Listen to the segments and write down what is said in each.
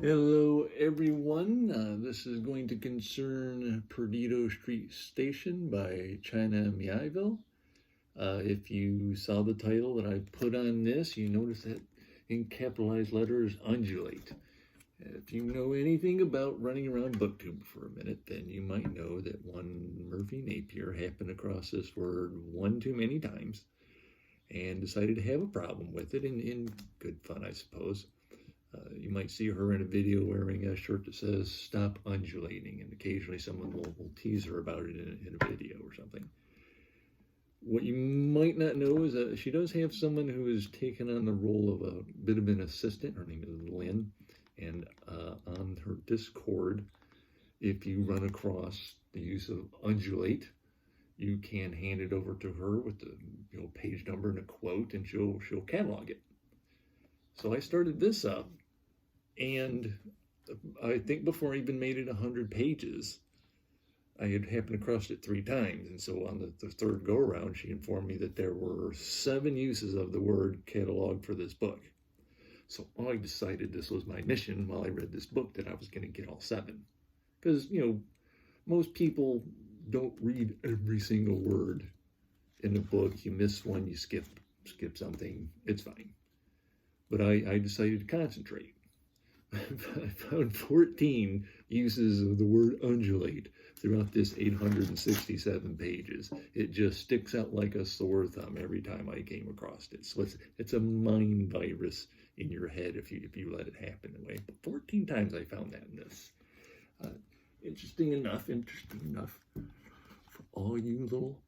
Hello everyone, this is going to concern Perdido Street Station by China Mieville. If you saw the title that I put on this, you notice that in capitalized letters, undulate. If you know anything about running around booktube for a minute, then you might know that one Murphy Napier happened across this word one too many times and decided to have a problem with it in good fun, I suppose. You might see her in a video wearing a shirt that says, "Stop undulating," and occasionally someone will tease her about it in a video or something. What you might not know is that she does have someone who has taken on the role of a bit of an assistant. Her name is Lynn, and on her Discord, if you run across the use of undulate, you can hand it over to her with the page number and a quote, and she'll catalog it. So I started this up, and I think before I even made it 100 pages, I had happened across it 3 times. And so on the third go around, she informed me that there were 7 uses of the word catalog for this book. So I decided this was my mission while I read this book, that I was going to get all 7. Because, most people don't read every single word in a book. You miss one, you skip something, it's fine. But I decided to concentrate. I found 14 uses of the word undulate throughout this 867 pages. It just sticks out like a sore thumb every time I came across it. So it's a mind virus in your head if you let it happen that way. But 14 times I found that in this. Interesting enough for all you little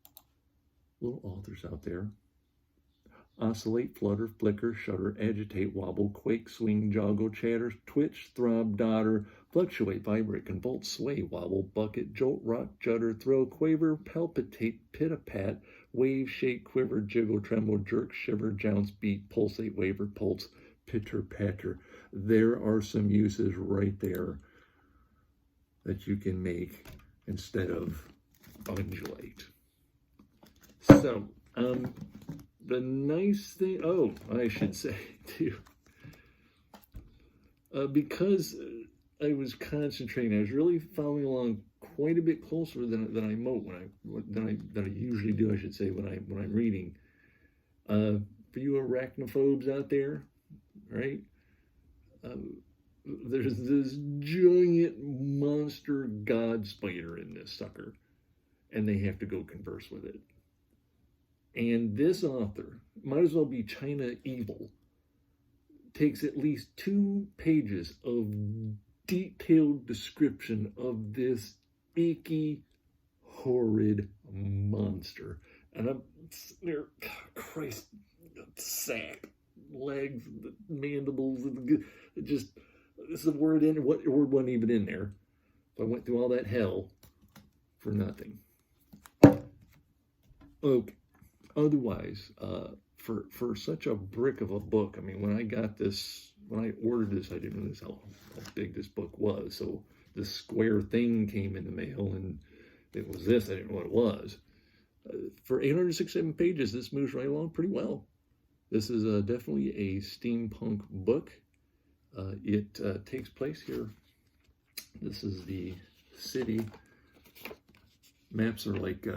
authors out there. Oscillate, flutter, flicker, shudder, agitate, wobble, quake, swing, joggle, chatter, twitch, throb, dodder, fluctuate, vibrate, convulse, sway, wobble, bucket, jolt, rock, judder, throw, quaver, palpitate, pit-a-pat, wave, shake, quiver, jiggle, tremble, jerk, shiver, jounce, beat, pulsate, waver, pulse, pitter-patter. There are some uses right there that you can make instead of undulate. So, the nice thing, I should say too, because I was concentrating, I was really following along quite a bit closer than I usually do, I should say, when I'm reading. For you arachnophobes out there, right? There's this giant monster god spider in this sucker, and they have to go converse with it. And this author, might as well be China Evil, takes at least 2 pages of detailed description of this icky, horrid monster. And I'm sitting there, Christ, sack, legs, mandibles, just, this is a word in, what word wasn't even in there. So I went through all that hell for nothing. Okay. Otherwise, for such a brick of a book, I mean, when I ordered this, I didn't realize how big this book was. So this square thing came in the mail, and it was this. I didn't know what it was. For 867 pages, this moves right along pretty well. This is definitely a steampunk book. It takes place here. This is the city. Maps are like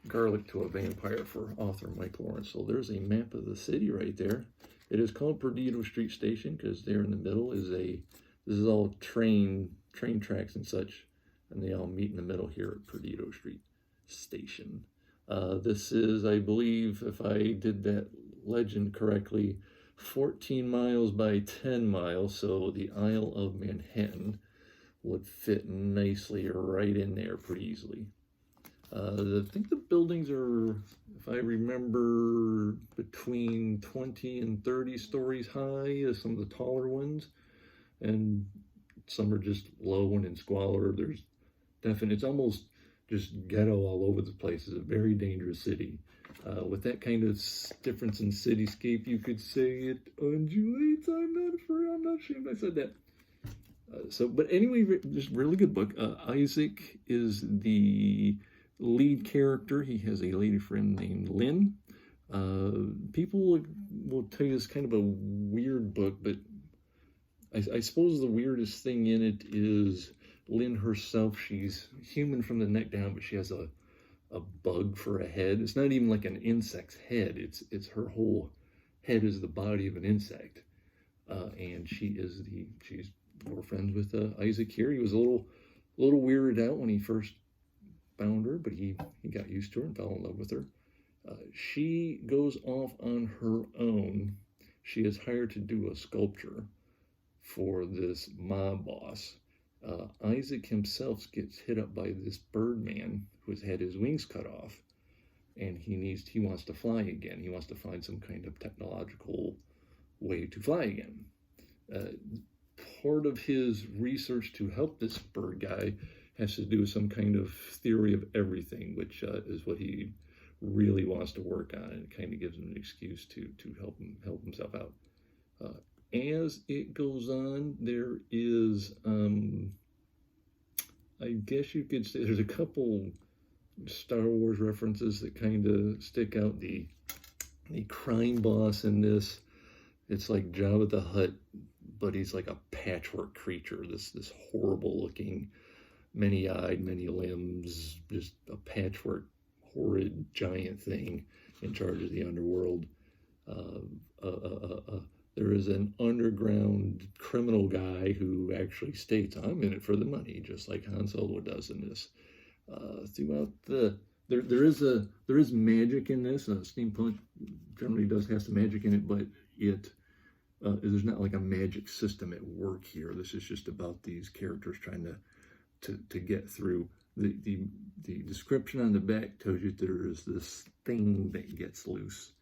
garlic to a vampire for author Mike Lawrence. So there's a map of the city right there. It is called Perdido Street Station because there in the middle is this is all train tracks and such, and they all meet in the middle here at Perdido Street Station. This is, I believe, if I did that legend correctly, 14 miles by 10 miles, so the Isle of Manhattan would fit nicely right in there pretty easily. I think the buildings are, if I remember, between 20 and 30 stories high, some of the taller ones, and some are just low and in squalor. There's definitely, it's almost just ghetto all over the place. It's a very dangerous city. With that kind of difference in cityscape, you could say it undulates. I'm not ashamed I said that. But anyway, just really good book. Isaac is the lead character. He has a lady friend named Lynn. People will tell you it's kind of a weird book, but I suppose the weirdest thing in it is Lynn herself. She's human from the neck down, but she has a bug for a head. It's not even like an insect's head. It's her whole head is the body of an insect. And she's more friends with Isaac here. He was a little weirded out when he first found her, but he got used to her and fell in love with her. She goes off on her own. She is hired to do a sculpture for this mob boss. Isaac himself gets hit up by this Birdman who has had his wings cut off, and he wants to fly again. He wants to find some kind of technological way to fly again. Part of his research to help this bird guy has to do with some kind of theory of everything, which is what he really wants to work on, and it kind of gives him an excuse to help himself out. As it goes on, there is, I guess you could say, there's a couple Star Wars references that kind of stick out. The crime boss in this, it's like Jabba the Hutt, but he's like a patchwork creature, this horrible looking, many-eyed, many limbs, just a patchwork, horrid giant thing in charge of the underworld. There is an underground criminal guy who actually states, "I'm in it for the money," just like Han Solo does in this. Throughout there is magic in this. Steampunk generally has some magic in it, but there's not like a magic system at work here. This is just about these characters trying to get through. The description on the back tells you there is this thing that gets loose,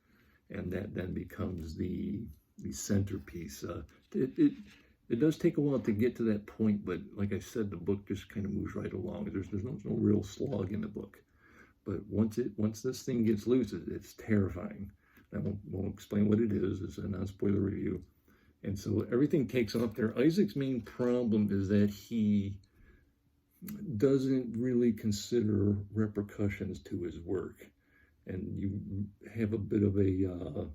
and that then becomes the centerpiece. It does take a while to get to that point, but like I said, the book just kind of moves right along. There's no real slog in the book, but once this thing gets loose, it's terrifying. I won't explain what it is. It's a non-spoiler review, and so everything takes off there. Isaac's main problem is that he doesn't really consider repercussions to his work, and you have a bit of a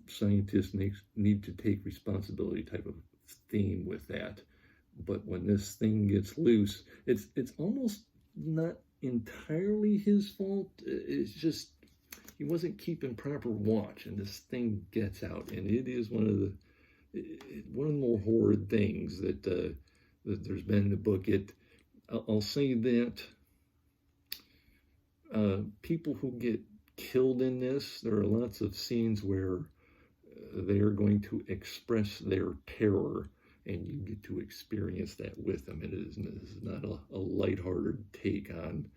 scientists need to take responsibility type of theme with that. But when this thing gets loose, it's almost not entirely his fault. It's just he wasn't keeping proper watch, and this thing gets out, and it is one of the more horrid things that there's been in the book. I'll say that people who get killed in this, there are lots of scenes where they are going to express their terror, and you get to experience that with them. This is not a lighthearted take on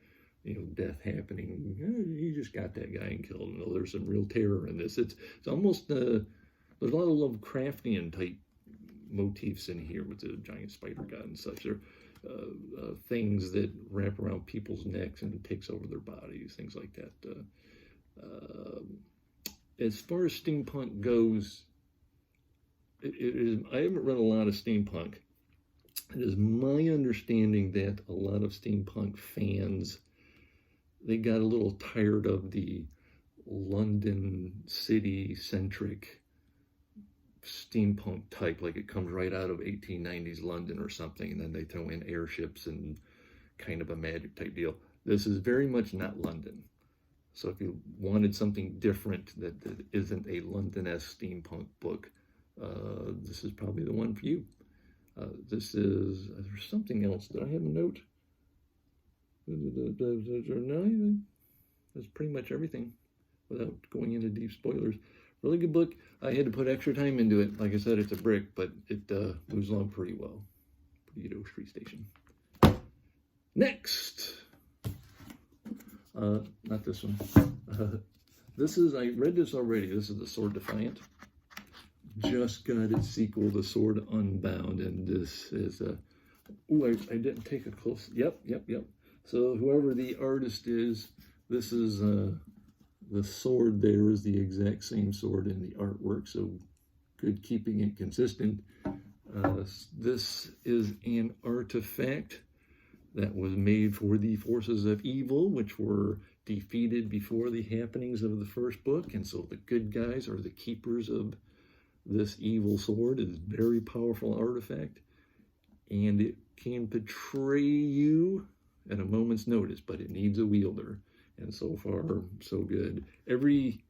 death happening. You just got that guy and killed him. No, there's some real terror in this. It's almost there's a lot of Lovecraftian type motifs in here with the giant spider god and such. There are things that wrap around people's necks and takes over their bodies, things like that. As far as steampunk goes, I haven't read a lot of steampunk. It is my understanding that a lot of steampunk fans, they got a little tired of the London city-centric steampunk type, like it comes right out of 1890s London or something, and then they throw in airships and kind of a magic type deal. This is very much not London. So if you wanted something different that isn't a London-esque steampunk book, this is probably the one for you. There's something else. Did I have a note? No, that's pretty much everything without going into deep spoilers. Really good book. I had to put extra time into it. Like I said, it's a brick, but it moves along pretty well. Perdido Street Station. Next. Not this one. I read this already. This is The Sword Defiant. Just got its sequel, The Sword Unbound, and this is I didn't take a close. Yep. So whoever the artist is, this is the sword there is the exact same sword in the artwork, so good keeping it consistent. This is an artifact that was made for the forces of evil, which were defeated before the happenings of the first book, and so the good guys are the keepers of This evil sword is a very powerful artifact, and it can betray you at a moment's notice, but it needs a wielder. And so far, so good. Every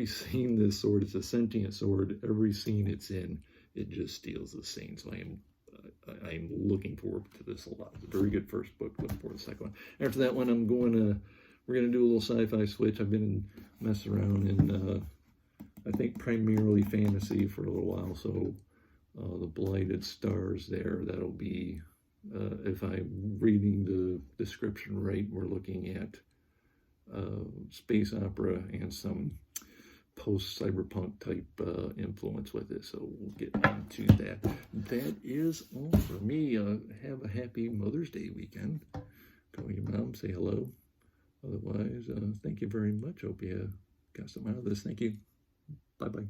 scene this sword, it's a sentient sword. Every scene it's in, it just steals the scene. So I'm looking forward to this a lot. It's a very good first book. Looking forward to the second one. After that one, we're gonna do a little sci-fi switch. I've been messing around in I think primarily fantasy for a little while. So the Blighted Stars there, that'll be if I'm reading the description right, we're looking at space opera and some post-cyberpunk type influence with it, so we'll get into that. That is all for me. Have a happy Mother's Day weekend. Call your mom, say hello. Otherwise, thank you very much. Hope you got something out of this. Thank you. Bye-bye.